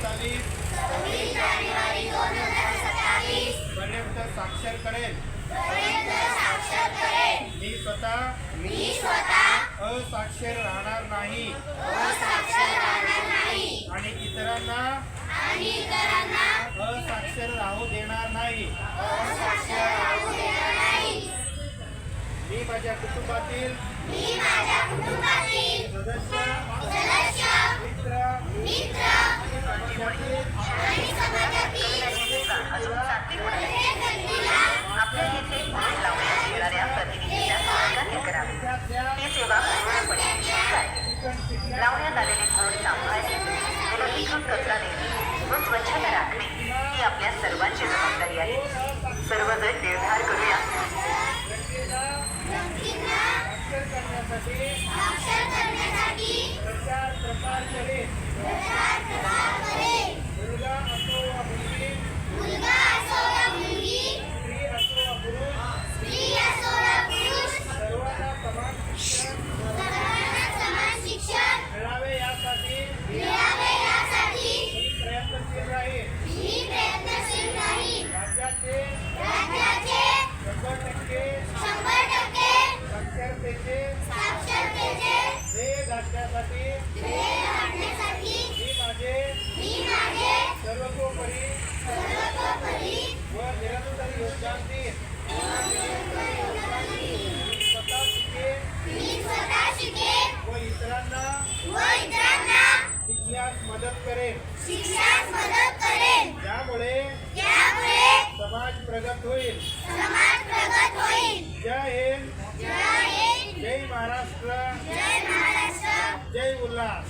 2027 पर्यंत साक्षर करेल। मी स्वतः असाक्षर राहणार नाही आणि इतरांना असाक्षर राहू देणार नाही। मी माझ्या कुटुंबातील सदस्य, मित्र आणि समाजातील आपल्या येथे बोर्ड लावण्यात येणाऱ्या प्रतिनिधीच्या सहकार्य करावे। ही सेवा पूर्णपणे निःशुल्क आहे। लावण्यात आलेले बोर्ड सांभाळणे, विलगीकृत कचरा नेणे व स्वच्छता राखणे ही आपल्या सर्वांची जबाबदारी आहे। सर्वजण निर्धार करूया। साक्षर करण्यासाठी प्रचार प्रसार करेल। मुलगा असो वा मुलगी, स्त्री असो वा पुरुष, सर्वांना समान शिक्षण मिळावे यासाठी मी प्रयत्नशील राहील। राज्याचे 100% साक्षरतेचे ध्येय गाठण्यासाठी मी माझे सर्वतोपरी व निरंतर योगदान देईन। मी स्वतः शिकेन व इतरांना शिकण्यास मदत करेन। त्यामुळे समाज प्रगत होईल। जय हिंद, जय महाराष्ट्र, जय उल्हास।